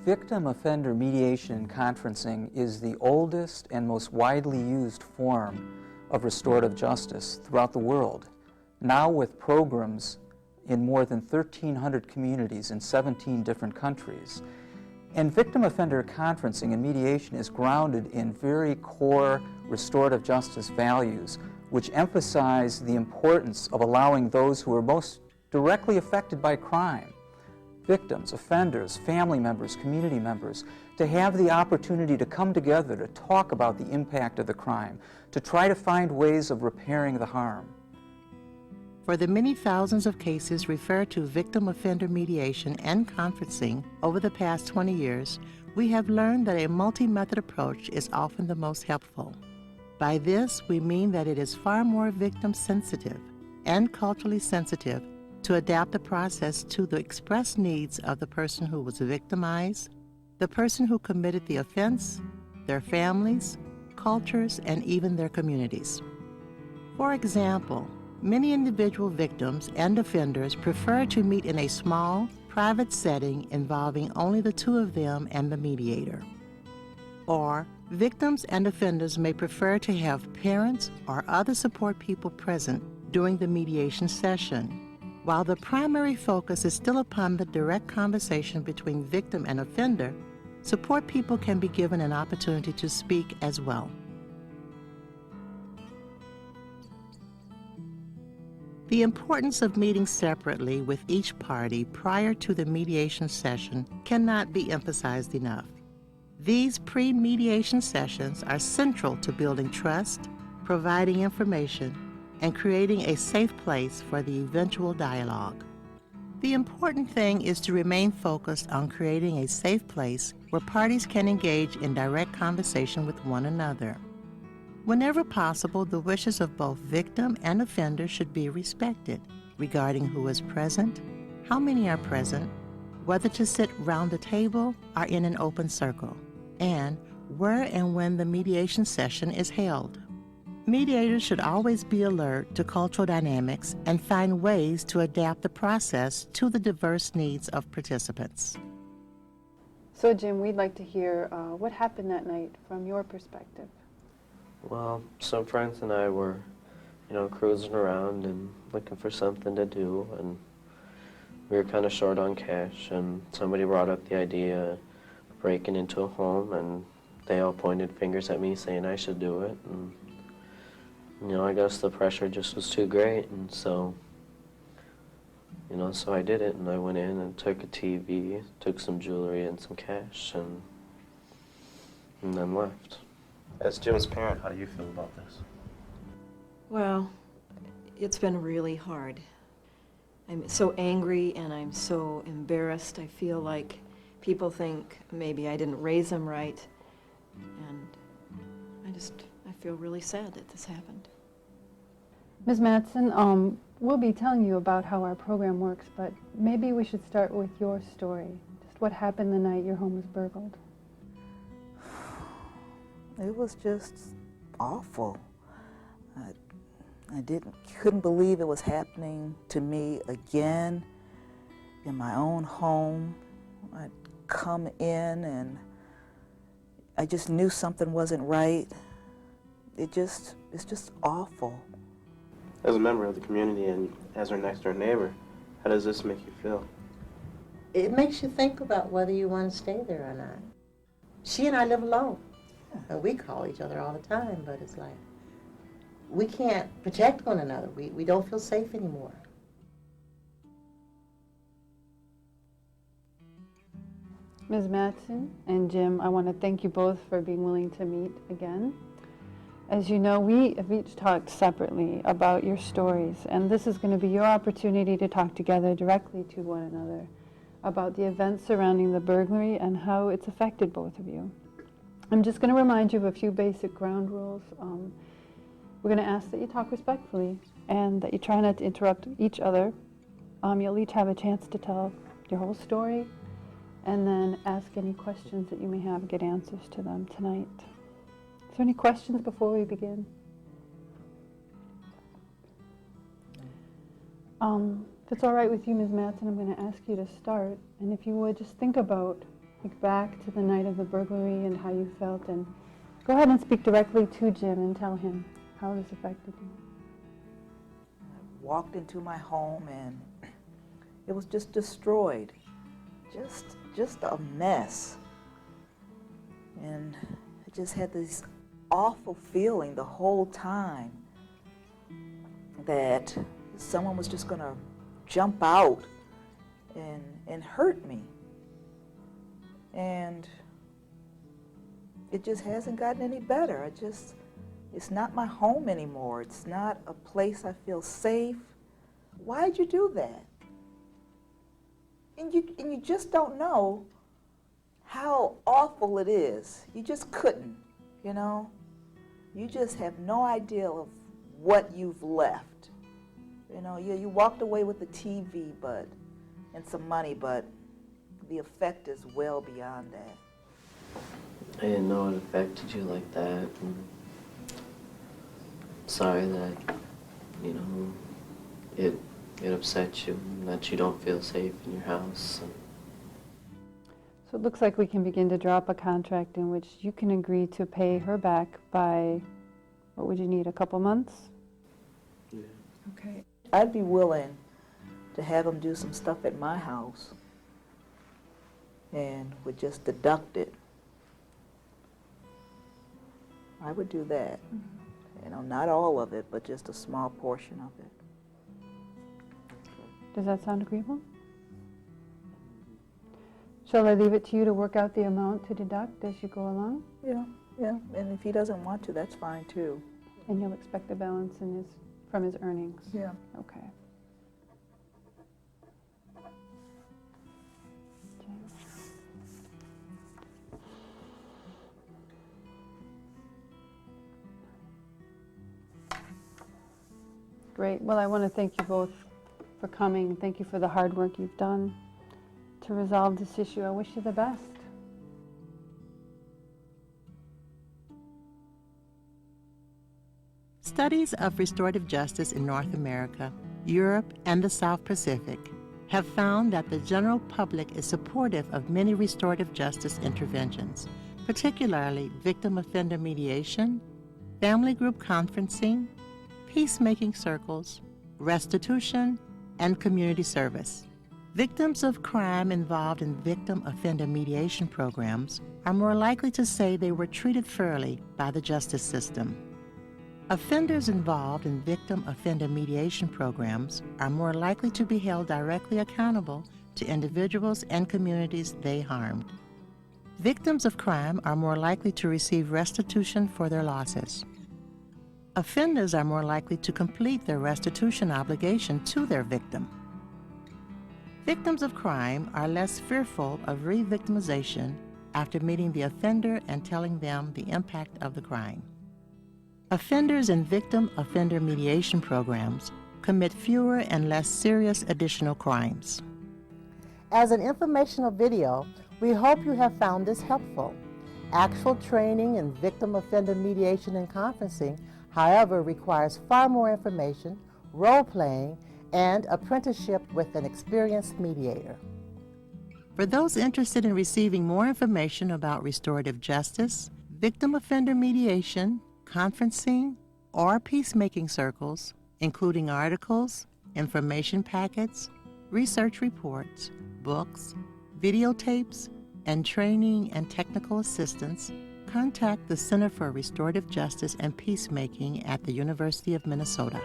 Victim offender mediation and conferencing is the oldest and most widely used form of restorative justice throughout the world, now with programs in more than 1,300 communities in 17 different countries. And victim offender conferencing and mediation is grounded in very core restorative justice values, which emphasize the importance of allowing those who are most directly affected by crime, victims, offenders, family members, community members, to have the opportunity to come together to talk about the impact of the crime, to try to find ways of repairing the harm. For the many thousands of cases referred to victim offender mediation and conferencing over the past 20 years, we have learned that a multi-method approach is often the most helpful. By this, we mean that it is far more victim-sensitive and culturally sensitive to adapt the process to the expressed needs of the person who was victimized, the person who committed the offense, their families, cultures, and even their communities. For example, many individual victims and offenders prefer to meet in a small, private setting involving only the two of them and the mediator. Or, victims and offenders may prefer to have parents or other support people present during the mediation session. While the primary focus is still upon the direct conversation between victim and offender, support people can be given an opportunity to speak as well. The importance of meeting separately with each party prior to the mediation session cannot be emphasized enough. These pre-mediation sessions are central to building trust, providing information, and creating a safe place for the eventual dialogue. The important thing is to remain focused on creating a safe place where parties can engage in direct conversation with one another. Whenever possible, the wishes of both victim and offender should be respected regarding who is present, how many are present, whether to sit round the table or in an open circle, and where and when the mediation session is held. Mediators should always be alert to cultural dynamics and find ways to adapt the process to the diverse needs of participants. So Jim, we'd like to hear what happened that night from your perspective. Well, some friends and I were, cruising around and looking for something to do, and we were kind of short on cash, and somebody brought up the idea of breaking into a home, and they all pointed fingers at me saying I should do it, and I guess the pressure just was too great, and so, so I did it, and I went in and took a TV, took some jewelry and some cash, and then left. As Jim's parent, how do you feel about this? Well, it's been really hard. I'm so angry and I'm so embarrassed. I feel like people think maybe I didn't raise them right, and I feel really sad that this happened. Ms. Mattson, we'll be telling you about how our program works, but maybe we should start with your story. Just what happened the night your home was burgled. It was just awful. I couldn't believe it was happening to me again in my own home. I'd come in and I just knew something wasn't right. It's just awful. As a member of the community and as our next door neighbor, how does this make you feel? It makes you think about whether you want to stay there or not. She and I live alone. And we call each other all the time, but it's like, we can't protect one another. We don't feel safe anymore. Ms. Mattson and Jim, I want to thank you both for being willing to meet again. As you know, we have each talked separately about your stories, and this is going to be your opportunity to talk together directly to one another about the events surrounding the burglary and how it's affected both of you. I'm just going to remind you of a few basic ground rules. We're going to ask that you talk respectfully and that you try not to interrupt each other. You'll each have a chance to tell your whole story and then ask any questions that you may have, get answers to them tonight. Is there any questions before we begin? If it's all right with you, Ms. Mattson, I'm going to ask you to start. And if you would, just think about Think back to the night of the burglary and how you felt, and go ahead and speak directly to Jim and tell him how this affected you. I walked into my home and it was just destroyed. Just a mess. And I just had this awful feeling the whole time that someone was just going to jump out and hurt me. And it just hasn't gotten any better. It's not my home anymore. It's not a place I feel safe. Why'd you do that? And you just don't know how awful it is. You just couldn't, you know? You just have no idea of what you've left. You know, you walked away with the TV and some money, but the effect is well beyond that. I didn't know it affected you like that. And sorry that, you know, it upset you and that you don't feel safe in your house. So it looks like we can begin to draw up a contract in which you can agree to pay her back by, what would you need, a couple months? Yeah. Okay. I'd be willing to have him do some stuff at my house and would just deduct it. I would do that. You know, not all of it, but just a small portion of it. Does that sound agreeable? Shall I leave it to you to work out the amount to deduct as you go along? Yeah. And if he doesn't want to, that's fine too. And you'll expect the balance from his earnings? Yeah. Okay. Great. Well, I want to thank you both for coming. Thank you for the hard work you've done to resolve this issue. I wish you the best. Studies of restorative justice in North America, Europe, and the South Pacific have found that the general public is supportive of many restorative justice interventions, particularly victim-offender mediation, family group conferencing, peacemaking circles, restitution, and community service. Victims of crime involved in victim-offender mediation programs are more likely to say they were treated fairly by the justice system. Offenders involved in victim-offender mediation programs are more likely to be held directly accountable to individuals and communities they harmed. Victims of crime are more likely to receive restitution for their losses. Offenders are more likely to complete their restitution obligation to their victim. Victims of crime are less fearful of re-victimization after meeting the offender and telling them the impact of the crime. Offenders in victim-offender mediation programs commit fewer and less serious additional crimes. As an informational video, we hope you have found this helpful. Actual training in victim-offender mediation and conferencing, however, requires far more information, role-playing, and apprenticeship with an experienced mediator. For those interested in receiving more information about restorative justice, victim-offender mediation, conferencing, or peacemaking circles, including articles, information packets, research reports, books, videotapes, and training and technical assistance, contact the Center for Restorative Justice and Peacemaking at the University of Minnesota.